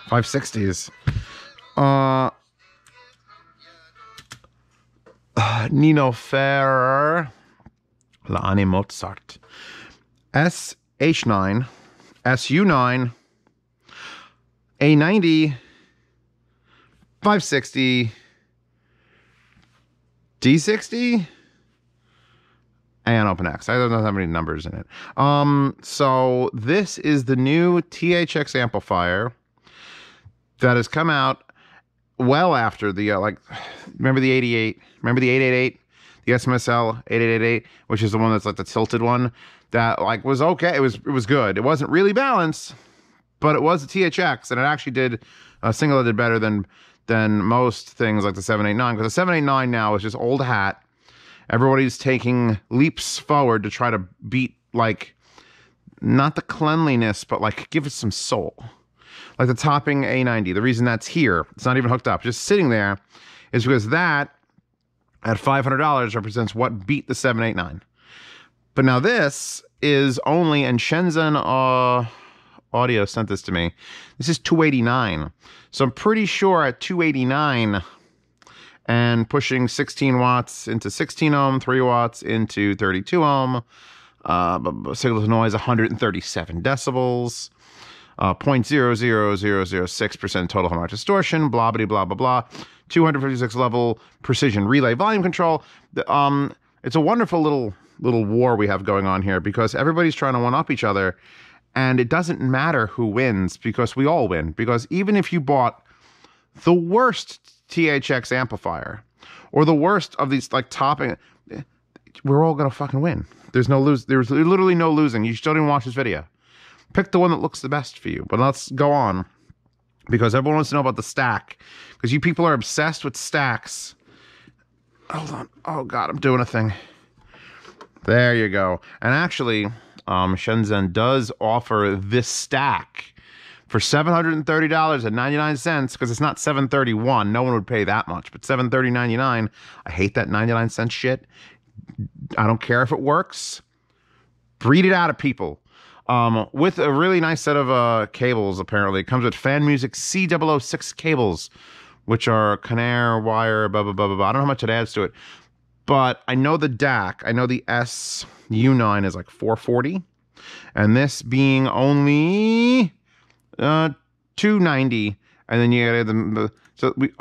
560s. Nino Ferrer, Lani Mozart, SH-9, SU-9, A90, 560, D60, and OpenX. I don't have any numbers in it. So this is the new Thx Amplifier that has come out well after the, remember the 88, remember the 888, the s.m.s.l 8888, which is the one that's like the tilted one that was okay. It was good. It wasn't really balanced, but it was a THX, and it actually did a single that did better than most things like the 789, because the 789 now is just old hat. Everybody's taking leaps forward to try to beat, not the cleanliness, but give it some soul. Like the topping A90, the reason that's here, it's not even hooked up, just sitting there, is because that, at $500, represents what beat the 789. But now this is only, and Shenzhen Audio sent this to me, this is $289. So I'm pretty sure at $289 and pushing 16 watts into 16 ohm, 3 watts into 32 ohm, signal to noise 137 decibels, 0.00006% total harmonic distortion, blah, blah, blah, blah, blah, 256 level precision relay volume control. It's a wonderful little war we have going on here, because everybody's trying to one-up each other, and it doesn't matter who wins, because we all win. Because even if you bought the worst THX amplifier, or the worst of these topping, we're all gonna fucking win. There's literally no losing. You still didn't watch this video. Pick the one that looks the best for you. But let's go on, because everyone wants to know about the stack, because you people are obsessed with stacks. Hold on. Oh God, I'm doing a thing. There you go. And actually, Shenzhen does offer this stack for $730.99, because it's not $731. No one would pay that much, but $730.99. I hate that 99-cent shit. I don't care if it works. Breed it out of people. With a really nice set of cables, apparently. It comes with Fan Music C006 cables, which are Conair wire, blah, blah, blah, blah, blah. I don't know how much it adds to it. But I know the DAC, I know the SU-9 is like $440. And this being only $290. And then you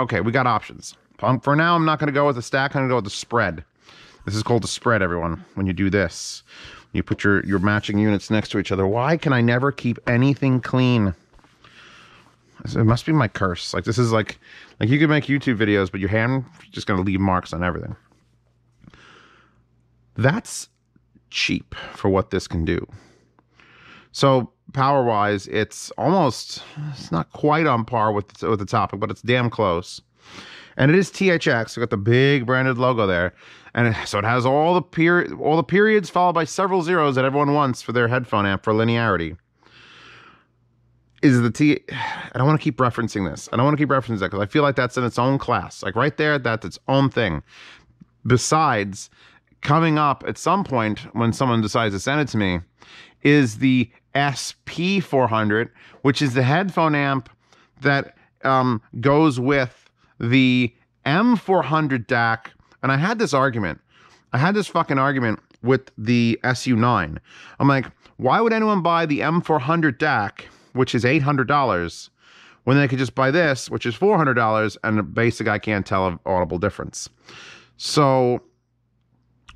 get we got options. For now, I'm not going to go with the stack. I'm going to go with the spread. This is called the spread, everyone. When you do this, you put your matching units next to each other. Why can I never keep anything clean? It must be my curse. This is like you could make YouTube videos, but your hand just going to leave marks on everything. That's cheap for what this can do. So power-wise, it's not quite on par with the topic, but it's damn close. And it is THX. We got the big branded logo there, and so it has all the periods followed by several zeros that everyone wants for their headphone amp for linearity. I don't want to keep referencing this. I don't want to keep referencing that, because I feel like that's in its own class. Right there, that's its own thing. Besides, coming up at some point when someone decides to send it to me is the SP400, which is the headphone amp that goes with the M400 DAC. And I had this fucking argument with the SU-9. I'm like, why would anyone buy the M400 DAC, which is $800, when they could just buy this, which is $400, and basic I can't tell an audible difference. So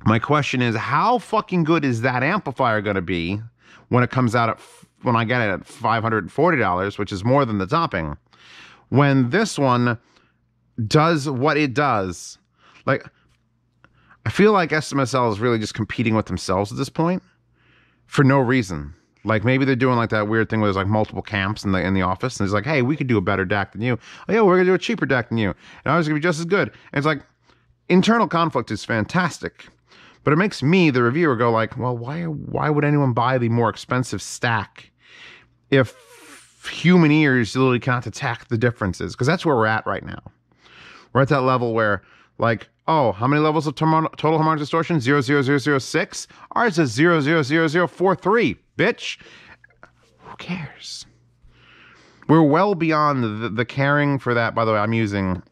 my question is, how fucking good is that amplifier going to be when it comes out when I get it at $540, which is more than the topping, when this one does what it does? I feel like s.m.s.l is really just competing with themselves at this point for no reason. Maybe they're doing that weird thing where there's multiple camps in the office, and it's hey, we could do a better DAC than you. Oh yeah, we're gonna do a cheaper DAC than you, and ours is gonna be just as good. And it's internal conflict is fantastic, but it makes me, the reviewer, go well, why would anyone buy the more expensive stack if human ears literally can't detect the differences? Because that's where we're at right now. We're at that level where oh, how many levels of total harmonic distortion? 0.0006. Ours is 0.00043, bitch. Who cares? We're well beyond the caring for that. By the way, I'm using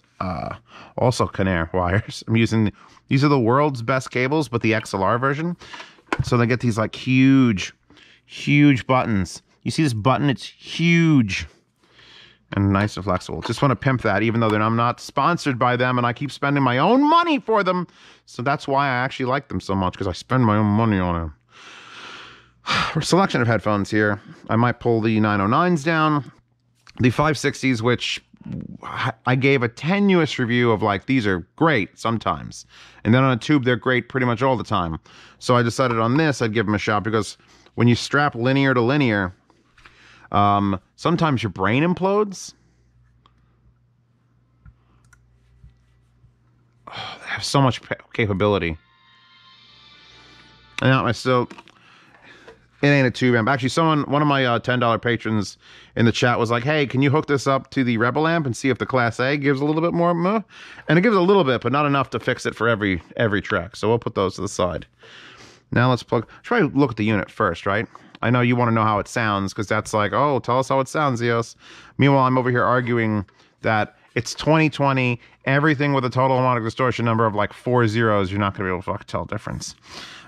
also Conair wires. I'm using, these are the world's best cables, but the XLR version. So they get these like huge buttons. You see this button? It's huge and nice and flexible. Just want to pimp that, even though I'm not sponsored by them and I keep spending my own money for them. So that's why I actually like them so much, because I spend my own money on them. For a selection of headphones here, I might pull the 909s down, the 560s, which I gave a tenuous review of, like, these are great sometimes. And then on a tube, they're great pretty much all the time. So I decided on this, I'd give them a shot, because when you strap linear to linear, sometimes your brain implodes. Oh, they have so much capability. And now it ain't a tube amp. Actually, one of my $10 patrons in the chat was like, hey, can you hook this up to the Rebel amp and see if the Class A gives a little bit more? And it gives a little bit, but not enough to fix it for every track. So we'll put those to the side. Now let's try to look at the unit first, right? I know you want to know how it sounds, because that's like, oh, tell us how it sounds, Eos. Meanwhile, I'm over here arguing that it's 2020, everything with a total harmonic distortion number of like 4 zeros, you're not going to be able to fucking tell the difference.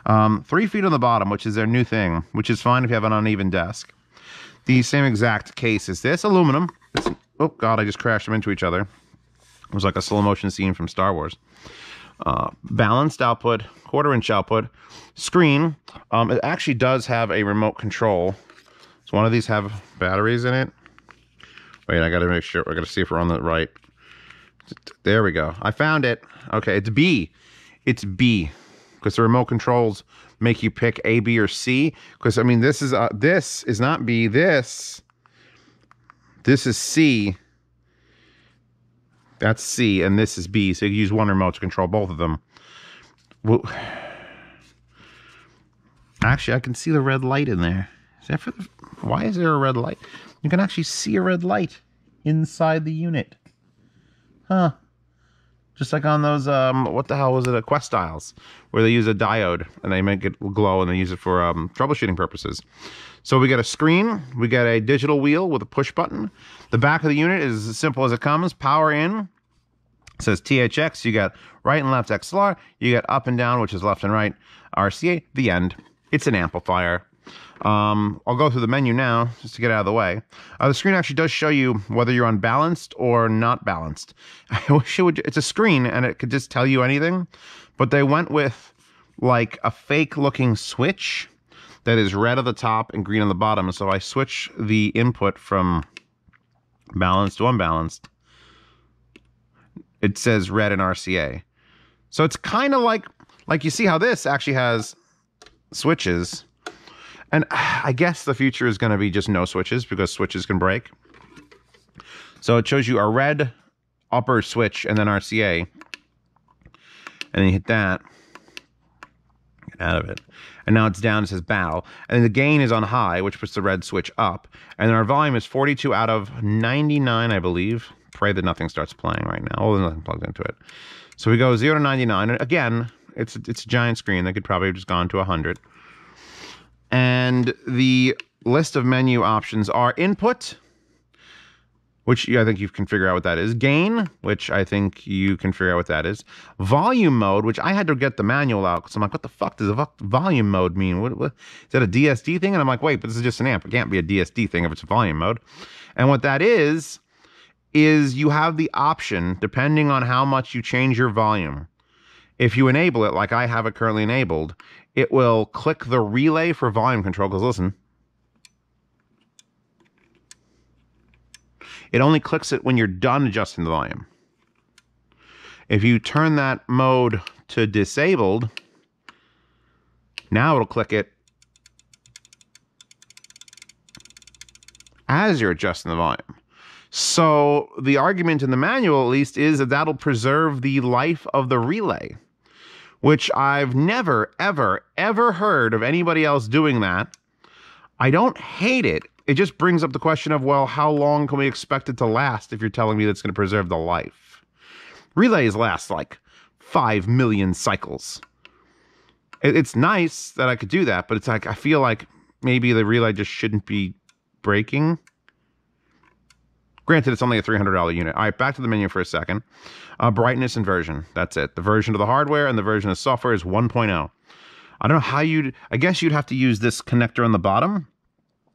3 feet on the bottom, which is their new thing, which is fine if you have an uneven desk. The same exact case is this, aluminum. Oh God, I just crashed them into each other. It was like a slow motion scene from Star Wars. Balanced output, 1/4-inch output, screen. It actually does have a remote control. So one of these have batteries in it. Wait, I gotta make sure, I gotta see if we're on the right. There we go. I found it. Okay, it's B. It's B. Because the remote controls make you pick A, B, or C. Because, I mean, this is not B. This is C. That's C, and this is B. So you use one remote to control both of them. Well, actually, I can see the red light in there. Is that for the... Why is there a red light? You can actually see a red light inside the unit. Huh. Just like on those, what the hell was it, Quest Styles, where they use a diode and they make it glow and they use it for troubleshooting purposes. So we get a screen, we get a digital wheel with a push button. The back of the unit is as simple as it comes. Power in, it says THX, you got right and left XLR, you get up and down, which is left and right, RCA, the end. It's an amplifier. I'll go through the menu now, just to get out of the way. The screen actually does show you whether you're unbalanced or not balanced. I wish it would, it's a screen and it could just tell you anything, but they went with like a fake looking switch that is red at the top and green on the bottom. So if I switch the input from balanced to unbalanced, it says red and RCA. So it's kind of like you see how this actually has switches. And I guess the future is going to be just no switches, because switches can break. So it shows you a red upper switch and then RCA. And then you hit that. Get out of it. And now it's down, it says BAL. And the gain is on high, which puts the red switch up. And then our volume is 42 out of 99, I believe. Pray that nothing starts playing right now. Oh, there's nothing plugged into it. So we go 0 to 99. And again, it's a giant screen. They could probably have just gone to 100. And the list of menu options are input, which I think you can figure out what that is. Gain, which I think you can figure out what that is. Volume mode, which I had to get the manual out, because I'm like, what the fuck does a volume mode mean? What, is that a DSD thing? And I'm like, wait, but this is just an amp. It can't be a DSD thing if it's a volume mode. And what that is you have the option, depending on how much you change your volume. If you enable it, like I have it currently enabled, it will click the relay for volume control, because listen, it only clicks it when you're done adjusting the volume. If you turn that mode to disabled, now it'll click it as you're adjusting the volume. So the argument in the manual, at least, is that that'll preserve the life of the relay, which I've never, ever, ever heard of anybody else doing that. I don't hate it. It just brings up the question of, well, how long can we expect it to last if you're telling me that's going to preserve the life? Relays last like 5 million cycles. It's nice that I could do that, but it's like, I feel like maybe the relay just shouldn't be breaking. Granted, it's only a $300 unit. All right, back to the menu for a second. Brightness and version. That's it. The version of the hardware and the version of software is 1.0. I don't know how I guess you'd have to use this connector on the bottom.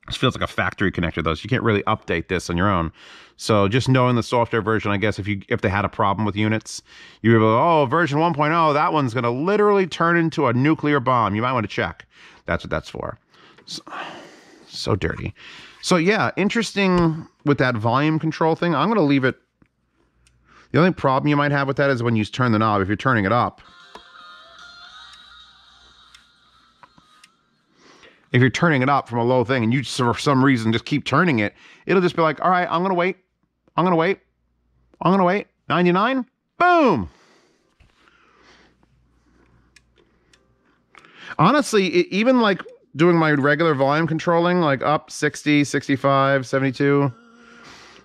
This feels like a factory connector, though, so you can't really update this on your own. So just knowing the software version, I guess if they had a problem with units, you would be like, oh, version 1.0, that one's going to literally turn into a nuclear bomb. You might want to check. That's what that's for. So dirty. So yeah, interesting with that volume control thing. I'm going to leave it. The only problem you might have with that is when you turn the knob, if you're turning it up. If you're turning it up from a low thing and you just, for some reason, just keep turning it, it'll just be like, all right, I'm going to wait. I'm going to wait. I'm going to wait. 99. Boom. Honestly, even like doing my regular volume controlling, like up 60, 65, 72.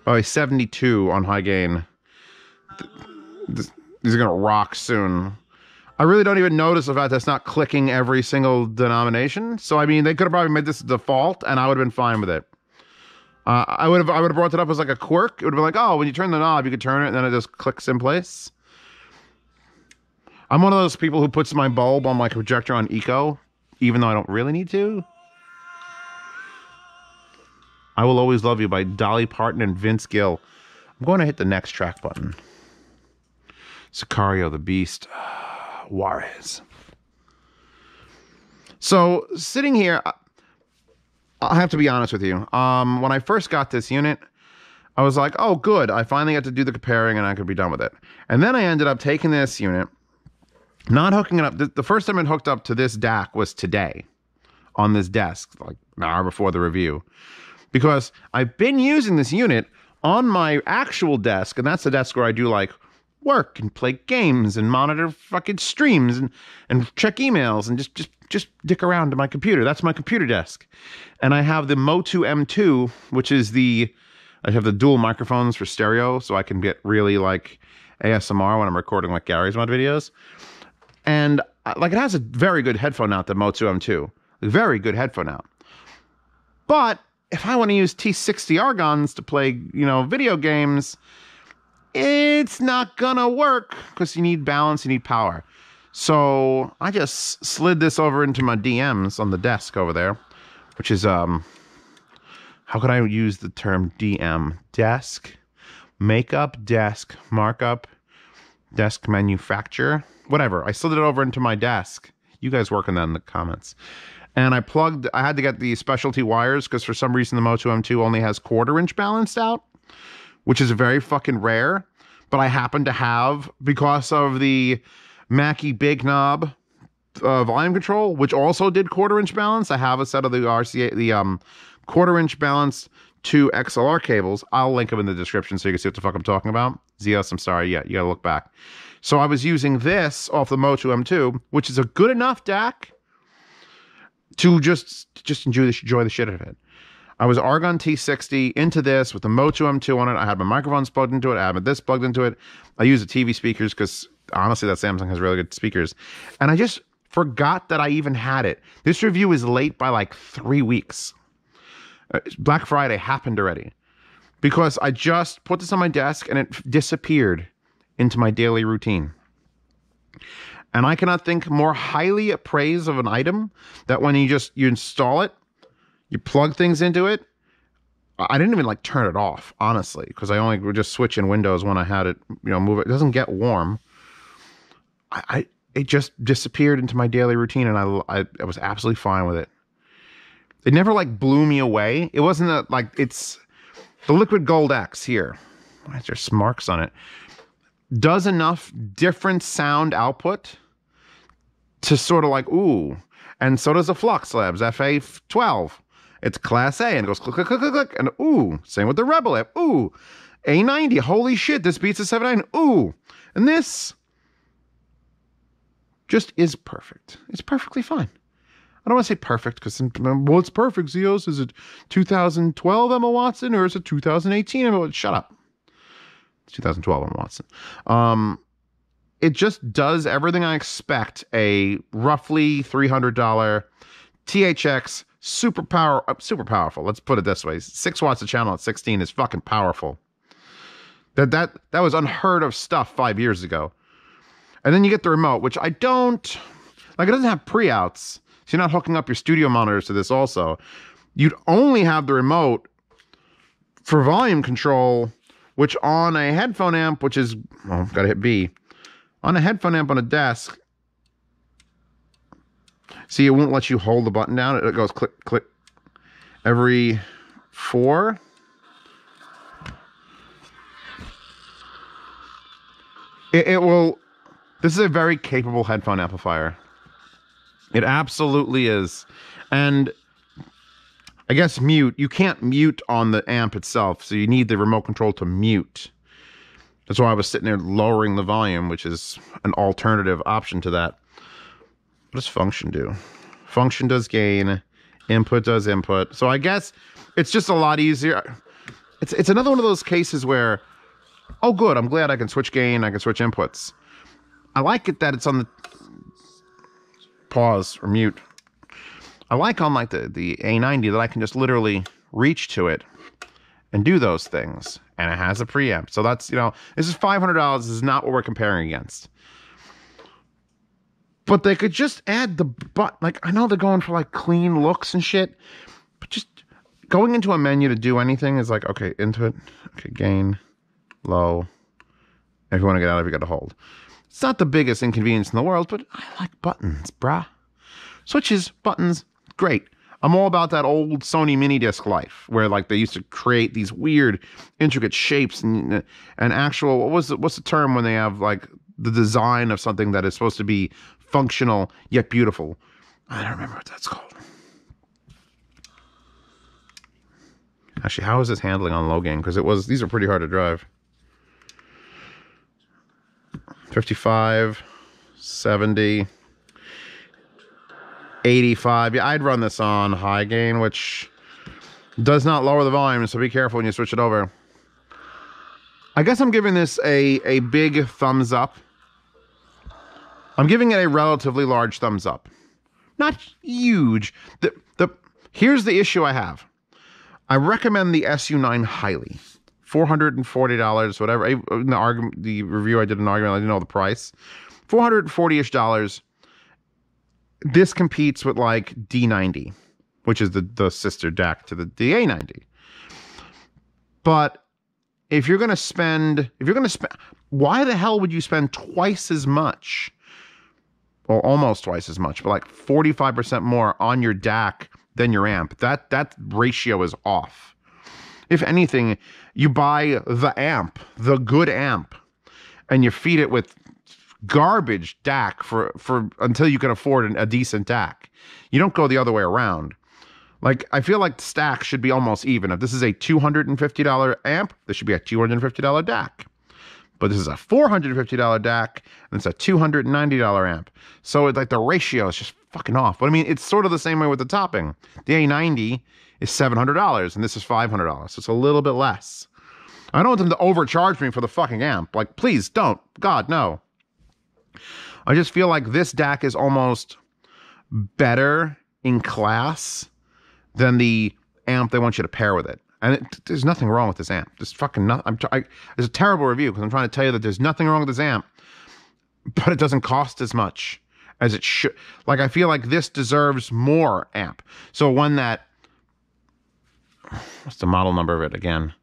Oh, 72 on high gain. These are going to rock soon. I really don't even notice the fact that's not clicking every single denomination. So, I mean, they could have probably made this default and I would have been fine with it. I would have brought it up as like a quirk. It would have been like, oh, when you turn the knob, you could turn it and then it just clicks in place. I'm one of those people who puts my bulb on my projector on eco, even though I don't really need to. I Will Always Love You by Dolly Parton and Vince Gill. I'm going to hit the next track button. Sicario the Beast. Juarez. So, sitting here, I have to be honest with you. When I first got this unit, I was like, oh, good. I finally got to do the comparing and I could be done with it. And then I ended up taking this unit, not hooking it up. The first time it hooked up to this DAC was today on this desk, like an hour before the review. Because I've been using this unit on my actual desk, and that's the desk where I do like work and play games and monitor fucking streams and check emails and just dick around to my computer. That's my computer desk. And I have the Motu M2, which is I have the dual microphones for stereo, so I can get really like ASMR when I'm recording like Gary's Mod videos. And like it has a very good headphone out, the Motu M2. A very good headphone out. But if I want to use T60 argons to play, video games, it's not gonna work because you need balance, you need power. So I just slid this over into my DMs on the desk over there, which is, how could I use the term DM? Desk, makeup, desk, markup, desk manufacturer, whatever. I slid it over into my desk. You guys work on that in the comments. And I had to get the specialty wires because for some reason the Motu M2 only has 1/4 inch balanced out, which is very fucking rare. But I happen to have, because of the Mackie Big Knob volume control, which also did 1/4 inch balance. I have a set of the RCA, the 1/4 inch balance 2 XLR cables. I'll link them in the description so you can see what the fuck I'm talking about. Zeus, I'm sorry. Yeah, you gotta look back. So I was using this off the Motu M2, which is a good enough DAC to just enjoy the shit out of it. I was Argon T60 into this with the Motu M2 on it. I had my microphones plugged into it. I had this plugged into it. I use the TV speakers because honestly, that Samsung has really good speakers. And I just forgot that I even had it. This review is late by like 3 weeks. Black Friday happened already because I just put this on my desk and it disappeared into my daily routine. And I cannot think more highly praise of an item that when you install it, you plug things into it. I didn't even like turn it off, honestly, because I only would just switch in Windows when I had it, move it. It doesn't get warm. It just disappeared into my daily routine, and I was absolutely fine with it. It never like blew me away. It wasn't it's the Liquid Gold X here. There's marks on it. Does enough different sound output to sort of like, ooh. And so does the Flux Labs FA12. It's Class A and it goes click, click, click, click, click. And ooh. Same with the Rebel Amp. Ooh. A90. Holy shit. This beats the 79. Ooh. And this just is perfect. It's perfectly fine. I don't want to say perfect because, well, it's perfect, Zeos. Is it 2012 Emma Watson or is it 2018 Emma Watson? Shut up. It's 2012 Emma Watson. It just does everything I expect a roughly $300 THX super powerful. Let's put it this way. 6 watts a channel at 16 is fucking powerful. That was unheard of stuff 5 years ago. And then you get the remote, which I don't like. It doesn't have pre-outs, so you're not hooking up your studio monitors to this. Also, you'd only have the remote for volume control, which on a headphone amp, which is, well, gotta hit B, on a headphone amp on a desk. See, it won't let you hold the button down. It goes click, click every 4. It will. This is a very capable headphone amplifier. It absolutely is. And I guess mute. You can't mute on the amp itself, so you need the remote control to mute. That's why I was sitting there lowering the volume, which is an alternative option to that. What does function do? Function does gain. Input does input. So I guess it's just a lot easier. It's another one of those cases where, oh good, I'm glad I can switch gain, I can switch inputs. I like it that it's on the pause or mute. I like on like the A90 that I can just literally reach to it and do those things. And it has a preamp. So that's, you know, this is $500. This is not what we're comparing against. But they could just add the button. Like, I know they're going for like clean looks and shit, but just going into a menu to do anything is like, okay, input, okay, gain, low. If you want to get out of it, you got to hold. It's not the biggest inconvenience in the world, but I like buttons, brah. Switches, buttons, great. I'm all about that old Sony mini disc life, where like they used to create these weird, intricate shapes and actual. What's the term when they have like the design of something that is supposed to be functional yet beautiful? I don't remember what that's called. Actually, how is this handling on low gain? Because these are pretty hard to drive. 55, 70, 85. Yeah, I'd run this on high gain, which does not lower the volume, so be careful when you switch it over. I guess I'm giving this a big thumbs up. I'm giving it a relatively large thumbs up. Not huge. Here's the issue I have. I recommend the SU-9 highly. $440, whatever. In the review I did an argument, I didn't know the price. $440-ish. This competes with like D90, which is the sister DAC to the A90. But if you're gonna spend, why the hell would you spend twice as much, or almost twice as much, but like 45% more on your DAC than your amp? That ratio is off. If anything, you buy the amp, the good amp, and you feed it with garbage DAC for until you can afford a decent DAC. You don't go the other way around. Like, I feel like the stack should be almost even. If this is a $250 amp, this should be a $250 DAC. But this is a $450 DAC, and it's a $290 amp. So it's like the ratio is just fucking off. But I mean, it's sort of the same way with the topping. The A90 is $700, and this is $500. So it's a little bit less. I don't want them to overcharge me for the fucking amp. Like, please don't. God, no. I just feel like this DAC is almost better in class than the amp they want you to pair with it. And there's nothing wrong with this amp. There's fucking nothing. It's a terrible review because I'm trying to tell you that there's nothing wrong with this amp, but it doesn't cost as much as it should. Like, I feel like this deserves more amp. So when that, what's the model number of it again?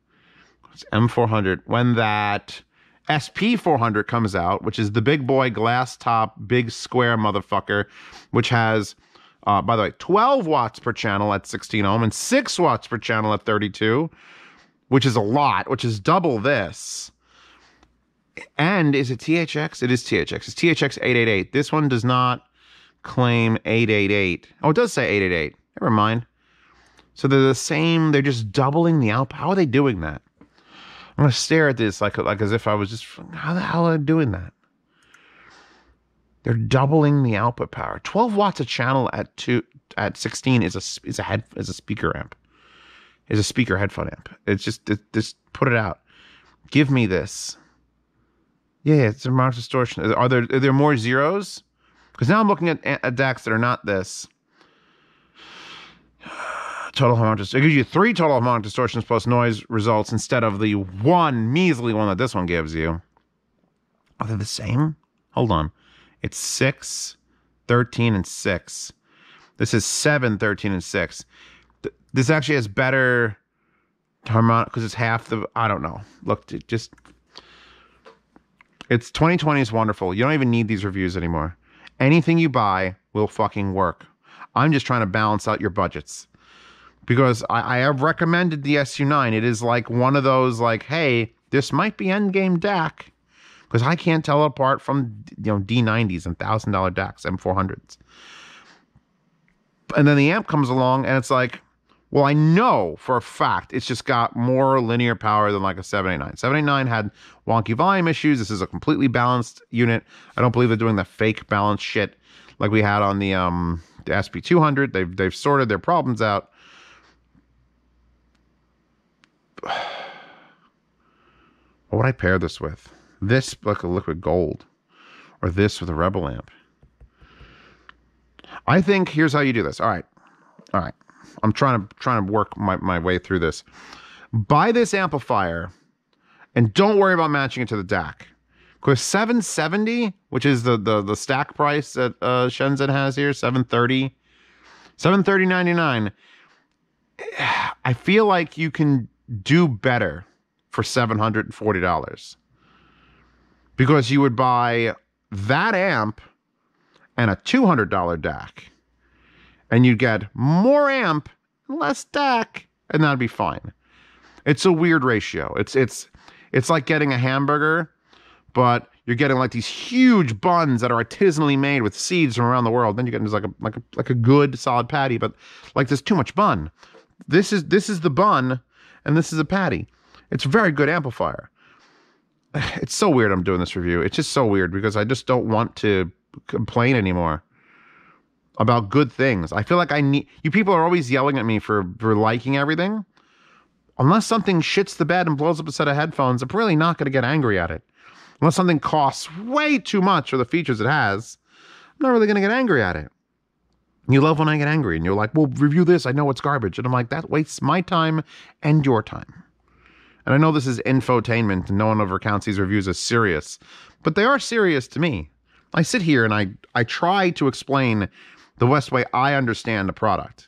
It's M400. When that SP400 comes out, which is the big boy glass top, big square motherfucker, which has, by the way, 12 watts per channel at 16 ohm and 6 watts per channel at 32, which is a lot, which is double this. And is it THX? It is THX. It's THX 888. This one does not claim 888. Oh, it does say 888. Never mind. So they're the same. They're just doubling the output. How are they doing that? I'm going to stare at this like as if I was just, how the hell are they doing that? They're doubling the output power. 12 watts a channel at 16 is a speaker amp. Is a speaker headphone amp. It's just put it out. Give me this. Yeah, it's a marked distortion. Are there more zeros? Because now I'm looking at DACs that are not this. Total harmonic. It gives you 3 total harmonic distortions plus noise results instead of the 1 measly one that this one gives you. Are they the same? Hold on. It's 6, 13, and 6. This is 7, 13, and 6. This actually has better harmonic because it's half the. I don't know. Look, it's 2020 is wonderful. You don't even need these reviews anymore. Anything you buy will fucking work. I'm just trying to balance out your budgets. Because I have recommended the SU-9. It is like one of those like, hey, this might be endgame DAC. Because I can't tell it apart from, D90s and $1,000 DACs, M400s. And then the amp comes along and it's like, well, I know for a fact it's just got more linear power than like a 789. 789 had wonky volume issues. This is a completely balanced unit. I don't believe they're doing the fake balance shit like we had on the SP200. They've sorted their problems out. What would I pair this with? This like a liquid gold, or this with a Rebel amp. I think here's how you do this. All right. I'm trying to work my way through this. Buy this amplifier, and don't worry about matching it to the DAC. Because $770, which is the stack price that Shenzhen has here, $730.99. I feel like you can do better for $740 because you would buy that amp and a $200 DAC, and you'd get more amp and less DAC, and that'd be fine. It's a weird ratio. It's like getting a hamburger, but you're getting like these huge buns that are artisanally made with seeds from around the world. Then you get like a good solid patty, but like there's too much bun. This is the bun, and this is a patty. It's a very good amplifier. It's so weird I'm doing this review. It's just so weird because I just don't want to complain anymore about good things. I feel like you people are always yelling at me for liking everything. Unless something shits the bed and blows up a set of headphones, I'm really not going to get angry at it. Unless something costs way too much for the features it has, I'm not really going to get angry at it. You love when I get angry and you're like, well, review this. I know it's garbage. And I'm like, that wastes my time and your time. And I know this is infotainment and no one ever counts these reviews as serious, but they are serious to me. I sit here and I try to explain the best way I understand the product.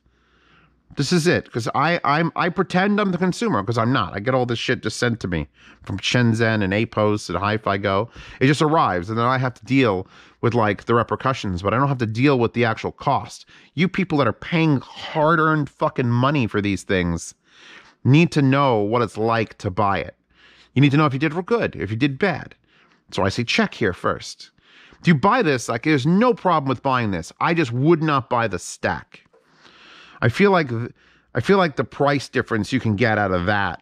This is it, because I pretend I'm the consumer, because I'm not. I get all this shit just sent to me from Shenzhen and A-Post and Hi-Fi Go. It just arrives, and then I have to deal with like the repercussions, but I don't have to deal with the actual cost. You people that are paying hard-earned fucking money for these things need to know what it's like to buy it. You need to know if you did good, if you did bad. So I say check here first. If you buy this, like there's no problem with buying this. I just would not buy the stack. I feel like the price difference you can get out of that,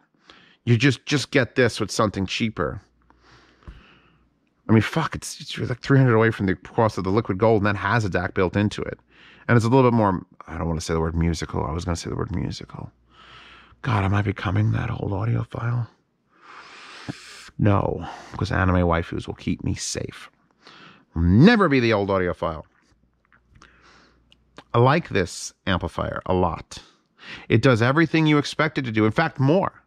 you just get this with something cheaper. I mean, fuck, it's like $300 away from the cost of the liquid gold, and that has a DAC built into it. And it's a little bit more, I don't want to say the word musical. I was going to say the word musical. God, am I becoming that old audiophile? No, because anime waifus will keep me safe. I'll never be the old audiophile. I like this amplifier a lot. It does everything you expect it to do. In fact, more.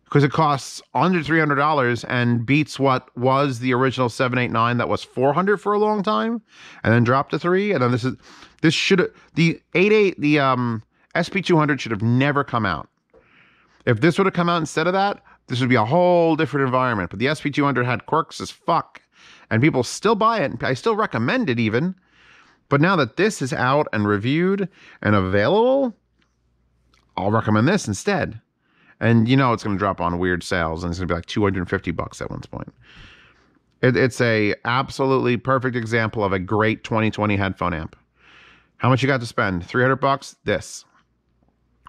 Because it costs under $300 and beats what was the original 789 that was $400 for a long time and then dropped to $300. And then the SP200 should have never come out. If this would have come out instead of that, this would be a whole different environment. But the SP200 had quirks as fuck, and people still buy it. I still recommend it even. But now that this is out and reviewed and available, I'll recommend this instead. And you know it's going to drop on weird sales, and it's going to be like $250 at one point. It's a absolutely perfect example of a great 2020 headphone amp. How much you got to spend? $300? This.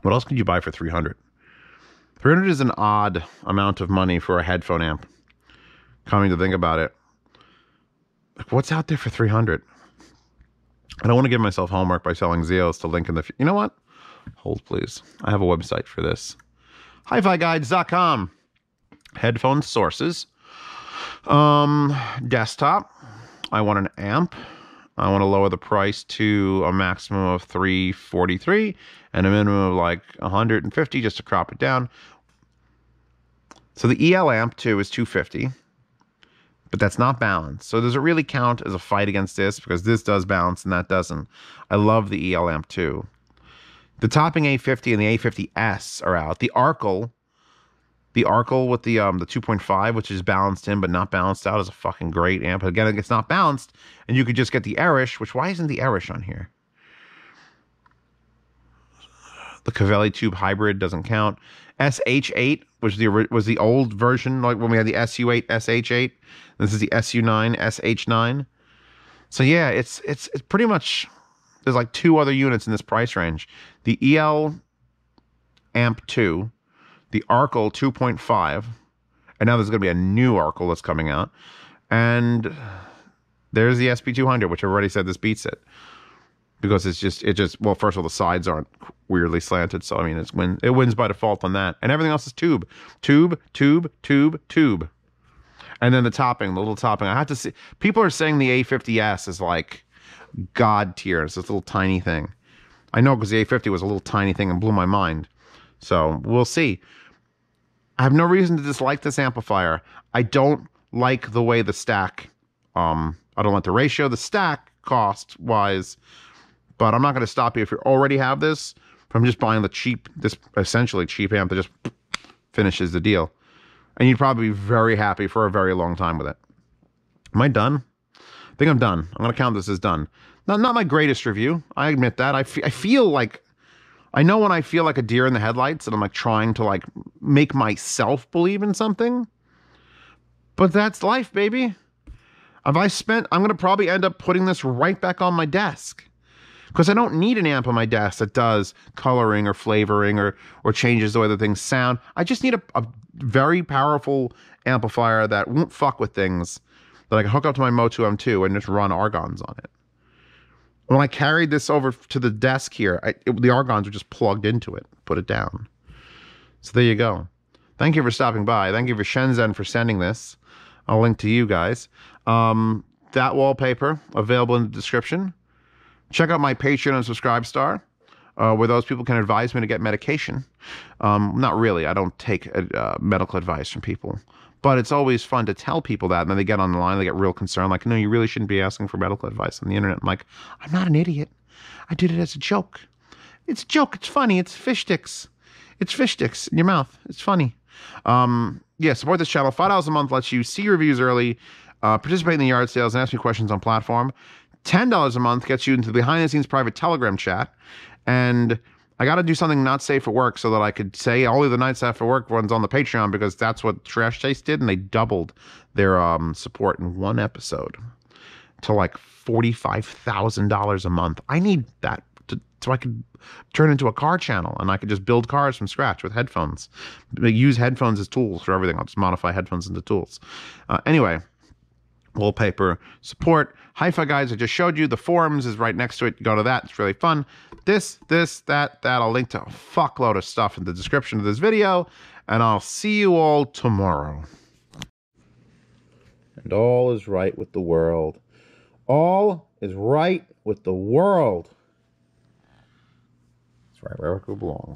What else could you buy for $300? $300 is an odd amount of money for a headphone amp. Coming to think about it. Like, what's out there for $300? I don't want to give myself homework by selling Zeos to link in the... You know what? Hold, please. I have a website for this. HiFiGuides.com. Headphone sources. Desktop. I want an amp. I want to lower the price to a maximum of $343 and a minimum of like 150 just to crop it down. So the EL amp 2 is $250, but that's not balanced. So does it really count as a fight against this? Because this does balance and that doesn't. I love the EL amp 2. The topping A50 and the A50S are out. The Arkle with the 2.5, which is balanced in but not balanced out, is a fucking great amp. Again, it's not balanced, and you could just get the Erish, which, why isn't the Erish on here? The Cavelli Tube Hybrid doesn't count. SH-8, which was the old version, like when we had the SU-8, SH-8. This is the SU-9, SH-9. So yeah, it's pretty much, there's like 2 other units in this price range. The EL Amp 2, the Arkle 2.5, and now there's going to be a new Arkle that's coming out. And there's the SP200, which I've already said this beats it. Because it just, well, first of all, the sides aren't weirdly slanted, so I mean, it wins by default on that. And everything else is tube. Tube, tube, tube, tube. And then the topping, the little topping. I have to see, people are saying the A50S is like God tier. It's this little tiny thing. I know, because the A50 was a little tiny thing and blew my mind. So we'll see. I have no reason to dislike this amplifier. I don't like the way the stack, I don't like the ratio, the stack cost wise, but I'm not going to stop you if you already have this from just buying the cheap, this essentially cheap amp that just finishes the deal. And you'd probably be very happy for a very long time with it. Am I done? I think I'm done. I'm going to count this as done. Not my greatest review. I admit that. I feel like, I know when I feel like a deer in the headlights and I'm like trying to like make myself believe in something. But that's life, baby. I'm going to probably end up putting this right back on my desk. Because I don't need an amp on my desk that does coloring or flavoring or changes the way that things sound. I just need a very powerful amplifier that won't fuck with things, that I can hook up to my Motu M2 and just run argons on it. When I carried this over to the desk here, the argons were just plugged into it. Put it down. So there you go. Thank you for stopping by. Thank you for Shenzhen for sending this. I'll link to you guys. That wallpaper, available in the description. Check out my Patreon and Subscribestar, where those people can advise me to get medication. Not really. I don't take medical advice from people. But it's always fun to tell people that, and then they get on the line, they get real concerned, like, no, you really shouldn't be asking for medical advice on the internet. I'm like, I'm not an idiot. I did it as a joke. It's a joke. It's funny. It's fish sticks. It's fish sticks in your mouth. It's funny. Yeah, support this channel. $5 a month lets you see reviews early, participate in the yard sales, and ask me questions on platform. $10 a month gets you into the behind-the-scenes private Telegram chat. And I got to do something not safe for work so that I could say only the Night After Work one's on the Patreon, because that's what Trash Taste did, and they doubled their support in one episode to like $45,000 a month. I need that so I could turn into a car channel, and I could just build cars from scratch with headphones. Use headphones as tools for everything. I'll just modify headphones into tools. Anyway, wallpaper, support, hi-fi guides I just showed you. The forums is right next to it. You go to that. It's really fun. This, that. I'll link to a fuckload of stuff in the description of this video, and I'll see you all tomorrow. And all is right with the world. All is right with the world. It's right where it belongs.